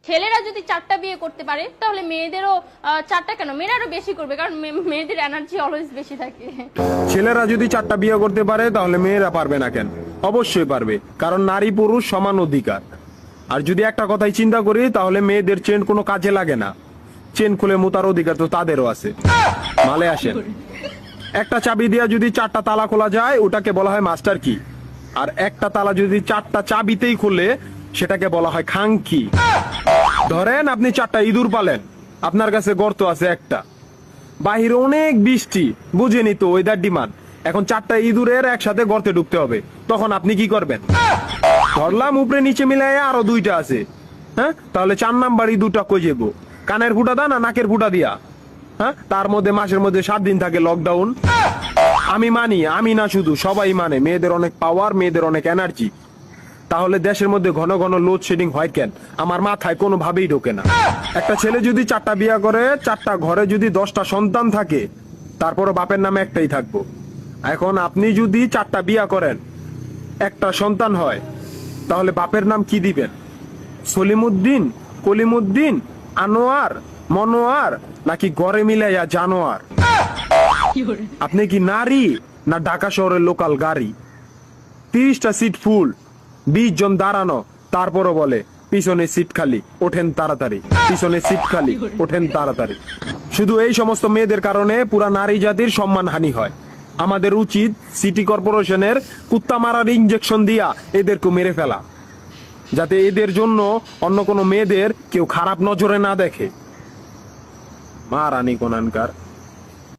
ছেলেরা যদি 4টা বিয়ে করতে পারে তাহলে মেয়েদেরও 4টা কেন, মেয়েরা আরো বেশি করবে, কারণ মেয়েদের এনার্জি অলওয়েজ বেশি থাকে। ছেলেরা যদি 4টা বিয়ে করতে পারে তাহলে মেয়েরা পারবে না কেন? অবশ্যই পারবে, কারণ নারী পুরুষ সমান অধিকার। আর যদি একটা কথাই চিন্তা করি তাহলে মেয়েদের চেন কোনো কাজে লাগে না, চেন খুলে মুতার অধিকার তো তাদেরও আছে। মালে আসেন, একটা চাবি দিয়া যদি 4টা তালা খোলা যায় ওটাকে বলা হয় মাস্টার কি, আর একটা তালা যদি 4টা চাবিতেই খুলে সেটাকে বলা হয় খাঙ্কি। ধরেন আপনি 4টা ইঁদুর পালেন, আপনার কাছে গর্ত আছে একটা, বাহিরে অনেক বৃষ্টি, বুঝেনি তো ওয়েদার ডিমান্ড, এখন 4টা ইঁদুরের একসাথে গর্তে ঢুকতে হবে, তখন আপনি কি করবেন? ধরলাম উপরে নিচে মিলাই আরো 2টা আছে, হ্যাঁ, তাহলে 4 নাম্বার ইঁদুরটা কই যাবো? কানের ফুটা দা না নাকের ফুটা দিয়া? হ্যাঁ, তার মধ্যে মাসের মধ্যে 7 দিন থাকে লকডাউন। আমি মানি, আমি না শুধু সবাই মানে মেয়েদের অনেক পাওয়ার, মেয়েদের অনেক এনার্জি। তাহলে দেশের মধ্যে ঘন ঘন লোডশেডিং হয় কেন? আমার মাথায় কোনোভাবেই ঢোকে না। একটা ছেলে যদি 4টা বিয়ে করে, 4টা ঘরে যদি 10টা সন্তান থাকে, তারপরও বাপের নামে একটাই থাকবো। এখন আপনি যদি 4টা বিয়ে করেন, একটা সন্তান হয়, তাহলে বাপের নাম কি দিবেন? সলিমুদ্দিন, কলিমুদ্দিন, আনোয়ার, মনোয়ার, নাকি গড়ে মিলাইয়া জানোয়ার? আপনি কি নারী না ঢাকা শহরের লোকাল গাড়ি? 30টা সিট ফুল, 20 জন দাঁড়ানো, তারপরও বলে পিছনে সিট খালি, ওঠেন তাড়াতাড়ি, পিছনে সিট খালি, ওঠেন তাড়াতাড়ি। শুধু এই সমস্ত মেয়েদের কারণে পুরা নারী জাতির সম্মানহানি হয়। আমাদের উচিত সিটি কর্পোরেশনের কুত্তা মারার ইঞ্জেকশন দিয়া এদেরকে মেরে ফেলা, যাতে এদের জন্য অন্য কোনো মেয়েদের কেউ খারাপ নজরে না দেখে। মারানি কোনানকার।